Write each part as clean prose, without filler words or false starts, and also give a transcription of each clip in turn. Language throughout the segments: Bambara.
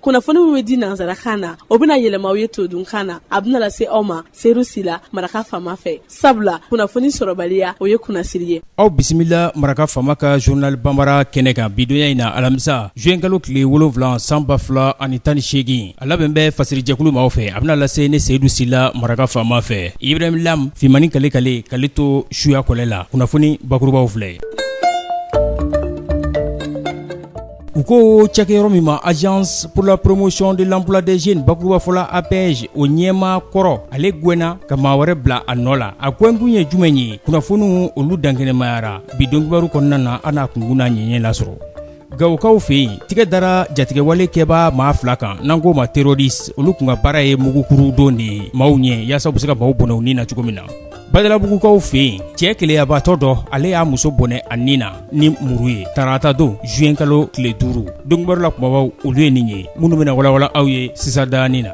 kunnafoni min bɛ di nanzarakan na o bɛna yɛlɛma aw ye todunkan na a bɛna lase aw ma Seydou Sila maraka faama fɛ sabula kunnafoni sɔrɔbaliya o ye kunnasiri ye. Aw bisimila maraka faama ka journal Bambara kɛnɛ kan bidonya in na alamisa juin kalo tile 7 san 2018 a labɛn bɛ fasirijɛkulu maaw fɛ a bɛna lase ne Seydou Sila maraka faama fɛ Ibrahim Lam Fimani kale to suya kɔlɛ la kunnafoni bakurubaw filɛ. U ko cɛkɛyɔrɔ min ma Agence pour la promotion de l'emploi des jeunes bakuruba fɔla APJ o ɲɛma kɔrɔ ale gwɛna ka maa wɛrɛ bila a nɔ la a gwɛnkun ye jumɛn ye kunnafoniw olu dankɛnɛmayara bi dɔnkibaru kɔnɔna na an n'a kunkun n'a ɲɛɲɛ lasɔrɔ. Gawukaw fɛ yen tigɛ dara jatigɛwale kɛba maa 2 kan n'an ko ma terroriste olu kun ka baara ye mugukuru don de ye maaw ɲɛ yaasa u bɛ se ka maaw bɔnɛ u nin na cogo min na. Badalabugukaw fɛ yen cɛ keleyabatɔ dɔ ale y'a muso bɔnɛ a nin na ni muru ye tarata don juin kalo tile 5 dɔnkibaru la kumabaw olu ye nin ye minnu bɛna walawala aw ye sisan dani na.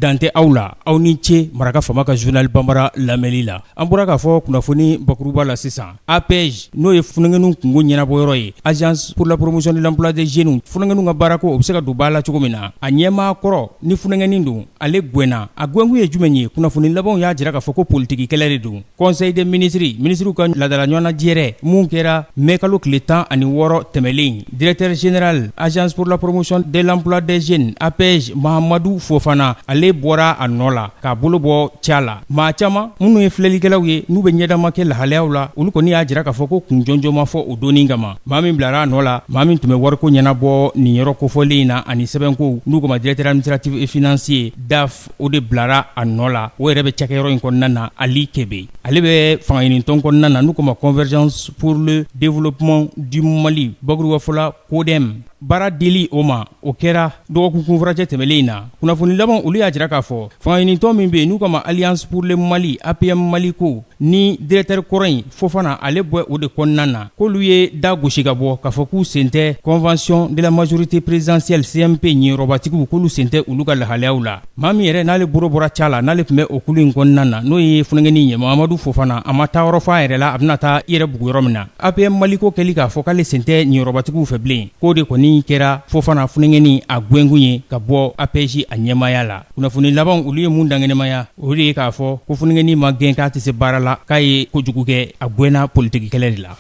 Dante aw la aw ni ce maraka faama ka journal Bambara lamɛnli la an bɔra k'a fɔ kunnafoni bakuruba la sisan APJ n'o ye funangɛninw kungo ɲɛnabɔyɔrɔ ye Agence pour la promotion de l'emploi des jeunes funangɛninw ka baara ko o bɛ se ka don ba la cogo min na a ɲɛmaa kɔrɔ ni funangɛnin don ale gwɛnna a gwɛnkun ye jumɛn ye kunnafoni labanw y'a jira k'a fɔ ko politiki kɛlɛ de don conseil des ministres ka ladala ɲɔgɔnna jɛrɛ mun kɛra mai kalo tile 16 tɛmɛlen directeur général Agence pour la promotion de l'emploi des jeunes APJ Mahamadou Fofana ale bɔra a nɔ la k'a bolo bɔ ca la maa caman minnu ye filɛlikɛlaw ye n'u bɛ ɲɛdama kɛ lahalayaw la olu kɔni y'a jira k'a fɔ ko kunjɔnjɔ ma fɔ o donni kama maa min bilara a nɔ la maa min tun bɛ wariko ɲɛnabɔ nin yɔrɔ kofɔlen in na ani sɛbɛnkow n'u ko ma directeur administratif et financier DAF o de bilara a nɔ la o yɛrɛ bɛ cakɛyɔrɔ in kɔnɔna na Ali Kebe ale bɛ fangaɲinitɔn kɔnɔna na n'u ko ma convergence pour le développement du Mali bakuruba fɔla CODEM baara dili o ma o kɛra dɔgɔkun kunfuracɛ tɛmɛlen in na kunnafoni laban olu y'a jira k'a fɔ fangaɲinitɔn min bɛ yen n'u kama Alliance pour le Mali APM Mali ko ni directeur kɔrɔ in Fofana ale bɔ o de kɔnɔna na k'olu ye da gosi ka bɔ k'a fɔ k'u sen tɛ convention de la majorité présidentielle CMP ɲɛyɔrɔbatigiw k'olu sen tɛ olu ka lahalayaw la maa min yɛrɛ n'ale bolo bɔra ca la n'ale tun bɛ o kulu in kɔnɔna na n'o ye funangɛnin ye Mahamadou Fofana a ma taa yɔrɔ f'a yɛrɛ la a bɛna taa i yɛrɛ bugu yɔrɔ min na APM Mali ko kɛli k'a fɔ k'ale sen tɛ ɲɛyɔrɔbatigiw fɛ bilen k'o de kɔni kɛra Fofana funangɛnin a gwɛnkun ye ka bɔ APJ a ɲɛmaya la kunnafoni laban olu ye mun dangɛnɛmaya o de ye k'a fɔ ko funangɛnin ma gɛn k'a tɛ se baara la k'a ye kojugu kɛ a gwɛnna politiki kɛlɛ de la.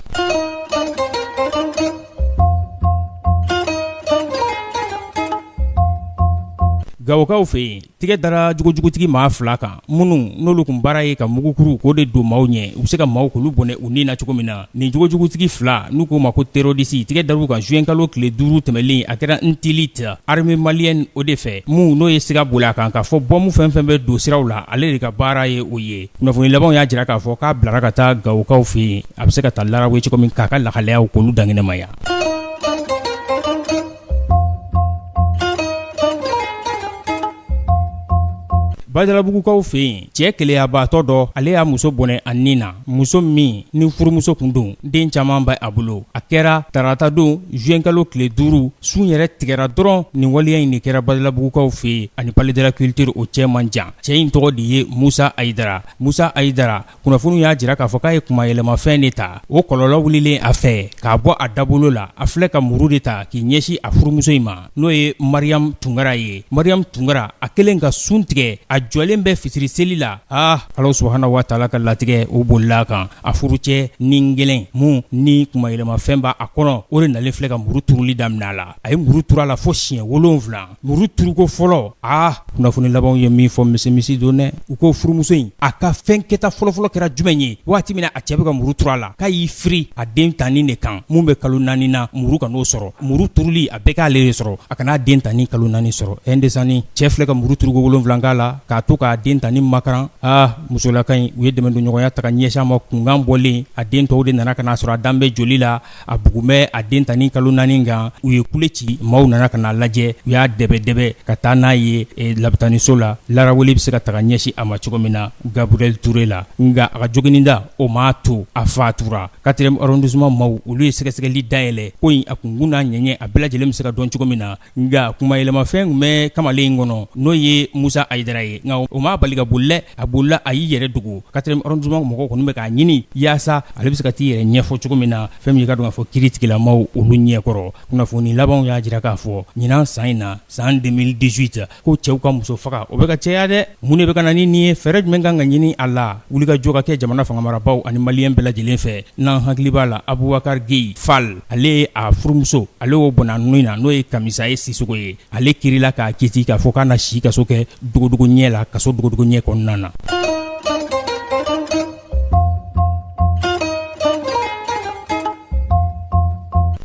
Gawukaw fɛ yen tigɛ dara jugujugutigi maa 2 kan minnu n'olu kun baara ye ka mugukuru k'o de don maaw ɲɛ u bɛ se ka maaw k'olu bɔnɛ u nin na cogo min na nin jugujugutigi 2 n'u k'o ma ko terroriste tigɛ dar'u kan juin kalo tile 5 tɛmɛlen a kɛra Ntilit armée malienne o de fɛ mun n'o ye siga boli a kan k'a fɔ bɔmu fɛn fɛn bɛ don siraw la ale de ka baara ye o ye kunnafoni labanw y'a jira k'a fɔ k'a bilara ka taa Gawukaw fɛ yen a bɛ se ka taa larawe cogo min k'a ka lahalayaw k'olu dankɛnɛmaya. Badalabugukaw fɛ yen cɛ keleyabatɔ dɔ ale y'a muso bɔnɛ a nin na muso min ni furumuso kun don den caman bɛ a bolo a kɛra tarata don juin kalo tile 5 sun yɛrɛ tigɛra dɔrɔn nin waleya in de kɛra Badalabugukaw fɛ yen ani palais de la culture o cɛ man jan cɛ in tɔgɔ de ye Musa Ayidara kunnafoniw y'a jira k'a fɔ k'a ye kuma yɛlɛmafɛn de ta o kɔlɔlɔ wulilen a fɛ k'a bɔ a dabolo la a filɛ ka muru de ta k'i ɲɛsin a furumuso in ma n'o ye Mariam Tunkara ye Mariam Tunkara a kelen ka sun tigɛ a jɔlen bɛ fitiri seli la Ala subhanahu wa taala ka latigɛ o bolila kan a furucɛ ni gɛlɛn mun ni kuma yɛlɛmafɛn b'a a kɔnɔ o de nalen filɛ ka muru turuli daminɛ a la a ye muru turu a la fo siɲɛ 7 muru turuko fɔlɔ kunnafoni labanw ye min fɔ misimisi don dɛ u ko furumuso in a ka fɛn kɛta fɔlɔfɔlɔ kɛra jumɛn ye waati min na a cɛ bɛ ka muru turu a la k'a y'i firi a den tanni de kan mun bɛ kalo 4 na muru ka n'o sɔrɔ muru turuli a bɛɛ k'ale de sɔrɔ a kana den tanni kalo 4 sɔrɔ ndesani cɛ filɛ ka muru turuko 7 k'a la k'a to k'a den tanni makaran musolaka in u ye dɛmɛ don ɲɔgɔnya ta ka ɲɛsin a ma kunkan bɔlen a den tɔw de nana ka na sɔrɔ a dan bɛ joli la a bugumɛ a den tanni kalo 4 kan u ye kule ci maaw nana ka na lajɛ u y'a dɛbɛ ka taa n'a ye labitaniso la laraweli bɛ se ka ta ka ɲɛsin a ma cogo min na Gabriel Touré la nka a ka jogininda o m'a to a fatura 4e arrondissement maaw olu ye sɛgɛsɛgɛli dayɛlɛ ko in a kunkun n'a ɲɛɲɛ a bɛɛ lajɛlen bɛ se ka dɔn cogo min na nka kuma yɛlɛmafɛn tun bɛ kamalen in kɔnɔ n'o ye Musa Ayidara ye ye nka o ma bali ka bolilɛ a bolila a y'i yɛrɛ dugu 4e arrondissement mɔgɔw kɔni bɛ k'a ɲini yaasa ale bɛ se ka t'i yɛrɛ ɲɛfɔ cogo min na fɛn min ka dɔn k'a fɔ kiiri tigilamaw olu ɲɛkɔrɔ kunnafoni labanw y'a jira k'a fɔ ɲinan san in na san 2018 ko cɛw ka muso faga o bɛ ka cɛya dɛ mun de bɛ ka na ni nin ye fɛɛrɛ jumɛn kan ka ɲini a la wulikajɔ ka kɛ jamana fangamarabaaw ani maliyɛn bɛɛ lajɛlen fɛ n'an hakili b'a la Abubakar Geyi Fall ale ye a furumuso ale y'o bɔnna nun in na n'o ye Kamisa ye Sisoko ye ale kirila k'a kiti k'a fɔ k'a na si kaso kɛ dogodogo ɲɛ la kaso dogodogo ɲɛ kɔnɔna na.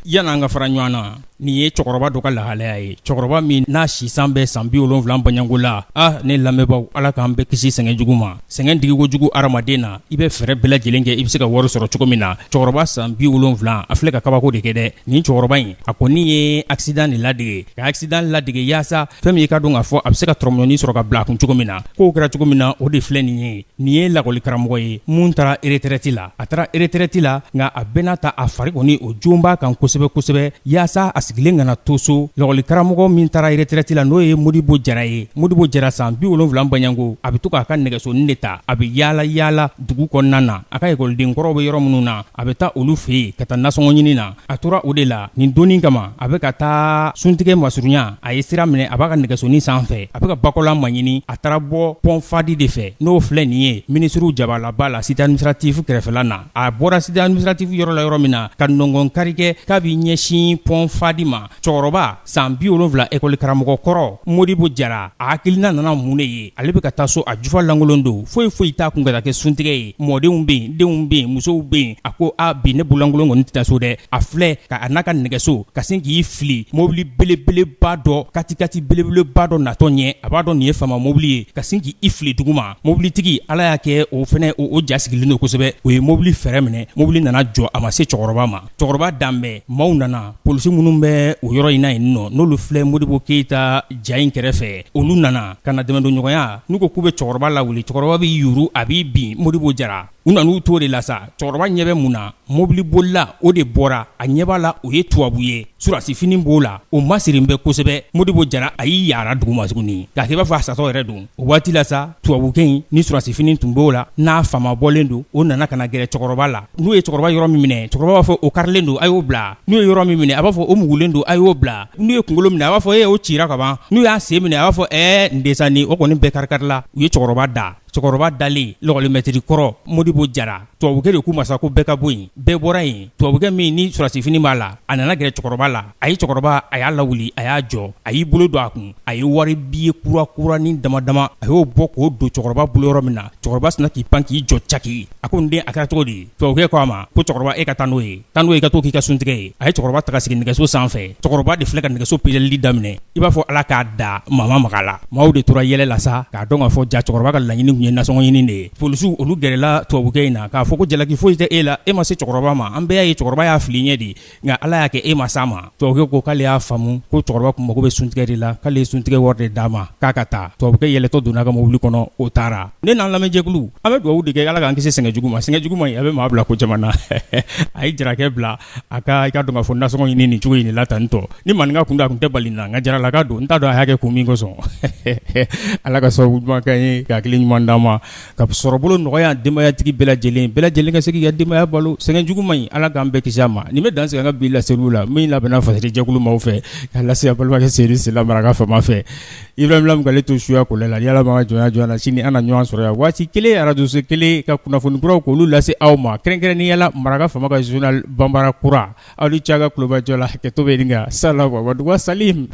Yan'an an ka fara ɲɔgɔn na nin ye cɛkɔrɔba dɔ ka lahalaya ye cɛkɔrɔba min n'a sisan bɛ san 70 baɲango la ne lamɛnbaaw ala k'an bɛɛ kisi sɛgɛn jugu ma sɛgɛn digiko jugu adamaden na i bɛ fɛɛrɛ bɛɛ lajɛlen kɛ i bɛ se ka wari sɔrɔ cogo min na cɛkɔrɔba san 70 a filɛ ka kabako de kɛ dɛ nin cɛkɔrɔba in a kɔni ye accident de ladege ka accident ladege yaasa fɛn min i ka dɔn k'a fɔ a bɛ se ka tɔrɔmɔni sɔrɔ ka bila a kun cogo min na k'o kɛra cogo min na o de filɛ nin ye lakɔli karamɔgɔ ye mun taara retraite la a taara retraite la nka a bɛɛ n'a ta a fari kɔni o joon b'a kan kosɛbɛ kosɛbɛ yaasa a sigilen kana to so lakɔli karamɔgɔ min taara retraite la n'o ye Modibo Jara ye Modibo Jara san 70 baɲango a bɛ to k'a ka nɛgɛsonin de ta a bɛ yaala dugu kɔnɔna na a ka ekɔliden kɔrɔw bɛ yɔrɔ minnu na a bɛ taa olu fɛ yen ka taa nasɔngɔ ɲini na a tora o de la nin donni kama a bɛ ka taa suntigɛ masurunya a ye sira minɛ a b'a ka nɛgɛsonin sanfɛ a bɛ ka bakɔla maɲini a taara bɔ pont fadi de fɛ n'o filɛ nin ye ministre jabalaba la cité administrative kɛrɛfɛla na a bɔra cité administrative yɔrɔ la yɔrɔ min na ka nɔngɔn kari kɛ k'a bɛ ɲɛsin pont fadi ma cɛkɔrɔba san 70 ekɔli karamɔgɔ kɔrɔ Modibo Jara a hakilina nana mun de ye ale bɛ ka taa so a jufa lankolon don foyi t'a kun ka taa kɛ suntigɛ ye mɔdenw bɛ yen denw bɛ yen musow bɛ yen a ko bi ne bololankolon kɔni tɛ taa so dɛ a filɛ ka a n'a ka nɛgɛso ka sin k'i fili mobili belebeleba dɔ katikati belebeleba dɔ natɔ ɲɛ a b'a dɔn nin ye faama mobili ye ka sin k'i fili dugu ma mobilitigi ala y'a kɛ o fɛnɛ o ja sigilen don kosɛbɛ o ye mobili fɛrɛ minɛ mobili nana jɔ a ma se cɛkɔrɔba ma cɛkɔrɔba danbɛ maaw nana polisi minnu bɛ o yɔrɔ in na yen nɔ n'olu filɛ Modibo Keyita ja in kɛrɛfɛ olu nana ka na dɛmɛdonɲɔgɔnya n'u ko k'u bɛ cɛkɔrɔba lawuli cɛkɔrɔba b'i yuru a b'i bin Modibo Jara u nan'u to de la sa cɛkɔrɔba ɲɛ bɛ mun na mobili bolila o de bɔra a ɲɛ b'a la o ye tubabu ye surasi fini b'o la o masirin bɛ kosɛbɛ Modibo Jara a y'i yaara dugu ma tuguni k'a kɛ i b'a fɔ a satɔ yɛrɛ don o waati la sa tubabukɛ in ni surasi fini tun b'o la n'a fama bɔlen don o nana ka na gɛrɛ cɛkɔrɔba la n'u ye cɛkɔrɔba yɔrɔ min minɛ cɛkɔrɔba b'a fɔ o karilen don a y'o bila n'u ye yɔrɔ min minɛ a b'a fɔ o mugulen don a y'o bila n'u ye kunkolo minɛ a b'a fɔ o cira ka ban n'u y'a sen minɛ a b'a fɔ n desa nin o kɔni bɛɛ kari-kari la u ye cɛkɔrɔba da cɛkɔrɔba dalen lɔgɔlimɛtiri kɔrɔ Modibo Jara tubabukɛ de k'u ma sa ko bɛɛ ka bɔ yen bɛɛ bɔra yen tubabukɛ min ni surasi fini b'a la a nana gɛrɛ cɛkɔrɔba la a ye cɛkɔrɔba a y'a lawuli a y'a jɔ a y'i bolo don a kun a ye wari biye kura ni dama a y'o bɔ k'o don cɛkɔrɔba bolo yɔrɔ min na cɛkɔrɔba sina k'i pan k'i jɔ caki a ko n den a kɛra cogo di tubabukɛ ko a ma ko cɛkɔrɔba e ka taa n'o ye i ka to k'i ka suntigɛ ye a ye cɛkɔrɔba ta ka sigi nɛgɛso sanfɛ cɛkɔrɔba de filɛ ka nɛgɛso peleli daminɛ i b'a fɔ ala k'a da mama maga la maaw de tora yɛlɛ la sa k'a dɔn k'a fɔ ja cɛkɔrɔba ka laɲini tun ye nasɔngɔ ɲini de ye polisiw olu gɛrɛla tubabukɛ in na k'a fɔ ko jalaki foyi tɛ e la e ma se cɛkɔrɔba ma an bɛɛ y'a ye cɛkɔrɔba y'a fili ɲɛ de nka ala y'a kɛ e ma s'a ma tubabukɛ ko k'ale y'a faamu ko cɛkɔrɔba kun mago bɛ suntigɛ de la k'ale ye suntigɛ wari de d'a ma k'a ka taa tubabukɛ yɛlɛtɔ donna a ka mobili kɔnɔ o taara ne n'an lamɛnjɛkulu an bɛ dugawu de kɛ ala k'an kisi sɛgɛn jugu ma a bɛ maa bila ko caman na a ye jarakɛ bila a ka i ka dɔn k'a fɔ nasɔngɔ ɲini nin cogo in de la tan tɔ ni maninka kun da a kun tɛ bali na nka jaralaka don n t'a dɔn a y'a kɛ kun min kosɔn ala ka sababu ɲuman kɛ ye ka hakili ɲuman d'an ma ka sɔrɔbolo nɔgɔya denbayatigi bɛɛ lajɛlen ka se k'i ka denbaya balo sɛgɛn jugu man ɲi ala k'an bɛɛ kisi a ma nin bɛ dan sigi an ka bi laseliw la min labɛnna fasɛti jɛkulu maaw fɛ k'a lase a balimakɛ Seydou Sila Maraka fama fɛ Ibrahim Lam k'ale to suya kɔlɛ la yala ma jɔnya na sini an na ɲɔgɔn sɔrɔ yan waati kelen radio so kelen ka kunnafoni kuraw k'olu lase aw ma kɛrɛnkɛrɛnnenya Maraka fama ka journal Banbara kura aw ni Caga Kulobajɔ la hakɛto bɛ nin kan salamu wa salim